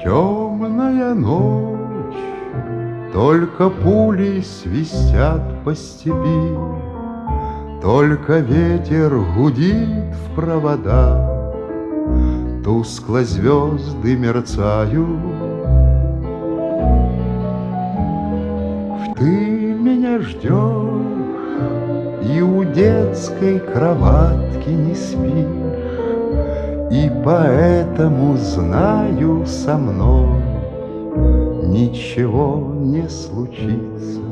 Темная ночь, только пули свистят по степи, только ветер гудит в провода, тускло звезды мерцают. Ты меня ждешь и у детской кроватки не спишь, и поэтому знаю, со мной ничего не случится.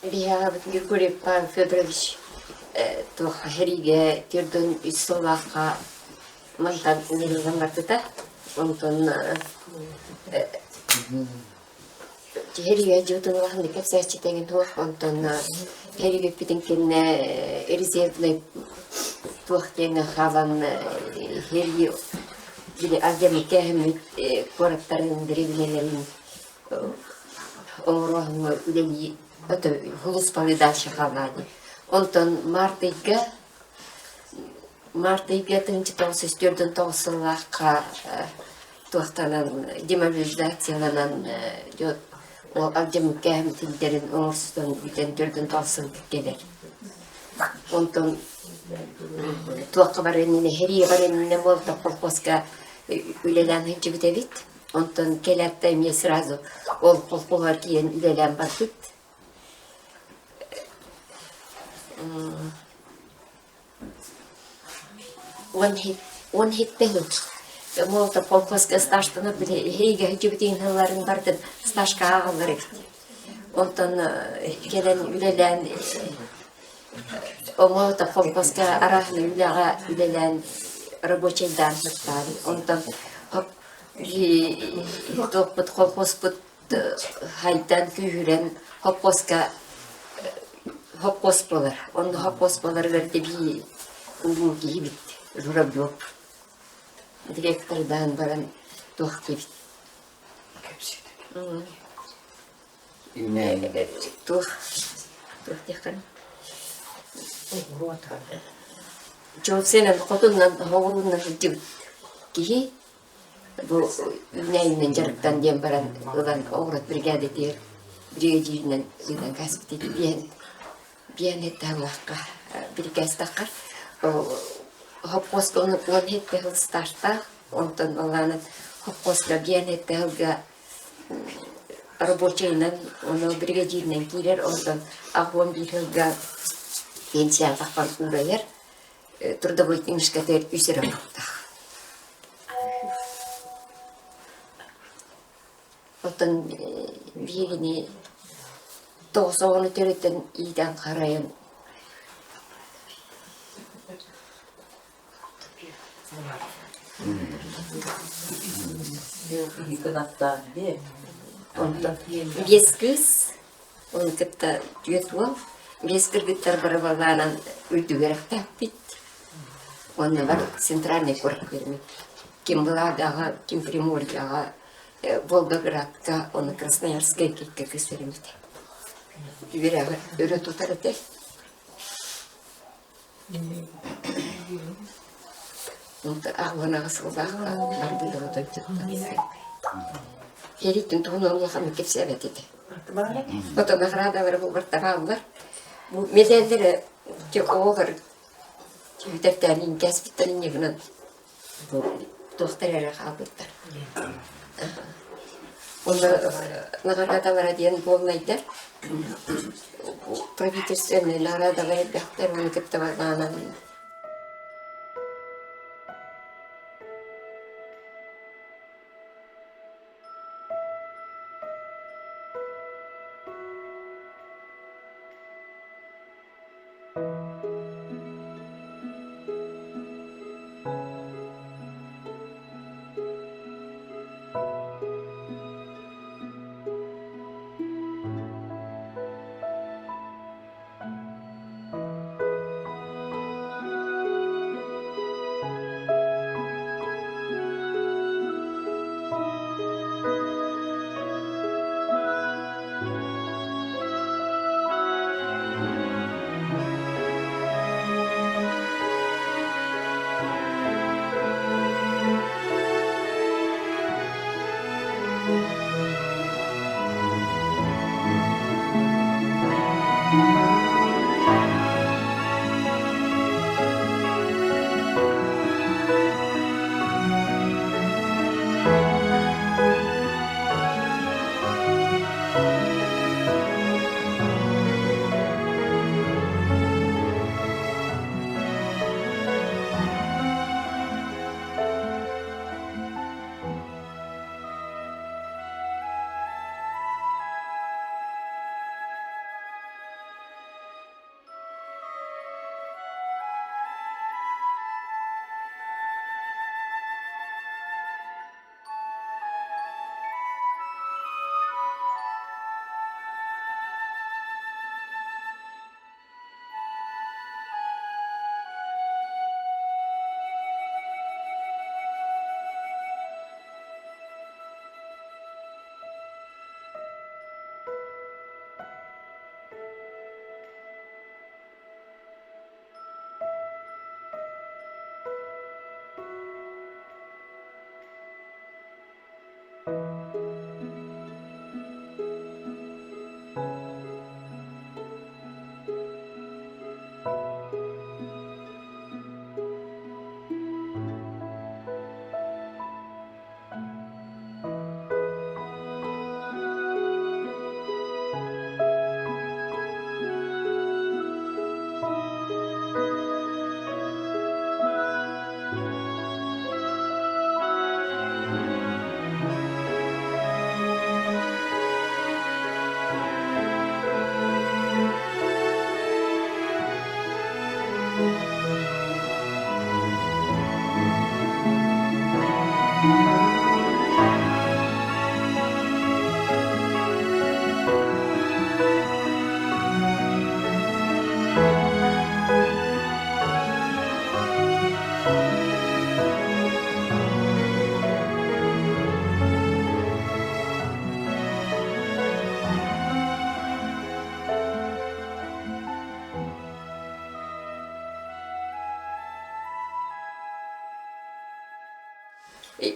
Биһаҕа Григорий Павел Федорович туох хэриге тирден исолаха мантан нилзамартыта онтон хэриге жутун лахны кепсачтеген туох онтон хэриге питинкен резервный туох тенга хаван хэриге или агем кэм корактарын древнелерин омрохну удели это голосповый дальше хавани. Онтон мартыйга тынчы тосы стёрден тосыллахка туохтанан демобилизацияланан жот ол агем кэм тилдерин оңорстон бүтен төрден тосыл келер. Онтон туохка баренне хери баренне болта колхозга үлелен хинчибитебит. Онтон келятта мне сразу ол колхозга киен үлелен бартыт. Он хит tehuk. Молта колхозга сташтана биле хейга хижибитин халарын бардын сташка агалар экти. Онтон келен үлелен молта колхозга арахны үлага үлелен рабочийдан хаттан. Онтон топпут колхозпут хайдан күйрен хоппоска хоппоспалар. Он хоппоспалар верде би гибит. Журавлёв. Директордан баран туох кебит. Туох текан. Жовсенен хотуннан хогуруннан жибит. Кихи бу үнәйнен жарыктан дем баран одан огрот бригада тер. Бригадирнен үдән каспити bien ettälläkkä pirkäistäkkä hopposka on hette starta on ton ollaan hopposka bien ettälga рабочийнен он бригадирнен кирер он ton ахвон бирелга пенсия тахпан урайер трудовой книжка тер үсерем отон бигини тоосоonu töritten iitän karajan. Bieskys on ketta työtuo. Bieskyrkyttär baravalaan yltyverähtäppit. On var centralne korkvirmi. Kim Blagaga, Kim Primorjaga, Volgogradka on Krasnojarskaya kikka kyserimite. Viraga öğretotaratek. Mutta ahvana kasvaa arvilla otettu. Erittäin tuon olla hamma kepsäävät itse. Mutta mä raadaan verran vuorta miten teille jo over yhteyttää niin käsittää niin kuin tohtorille haaputtaa. On raadaan verran tien puolella правительственный рада варит первым криптовалютам.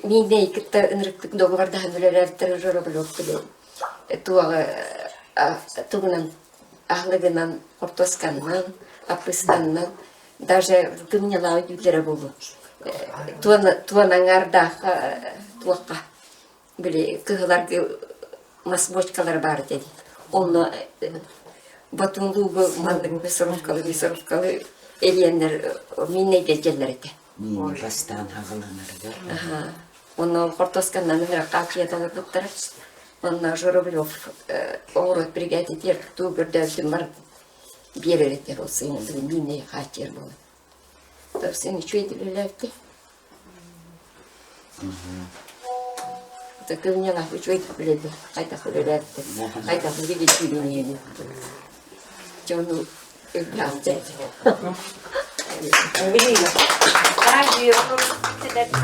Мине икетта ынрыктык договордаһын үлеләртер жороблок биле. Туага тугунан ахлыгынан ортосканнан, апыстаннан даже кымнялау ютлере болу. Туанаңарда туакка биле кыгылар масбочкалар бар деди. Онно батунлугу мандык бесоровкалы элиеннер минне келгенлер эте. Niin, vastaan havalanarga. Он Хортосканнан капия талаптар. Он Журавлев орот бригадир тубердәлдем бар беререттер осы енді мине хатер болды. Тапсын чуйдилерди. Так мне на чуйд биледи. Айта хулеретти. Айта хулеги чуйдини. Жону эглавде. Видимо. Радио, ну, это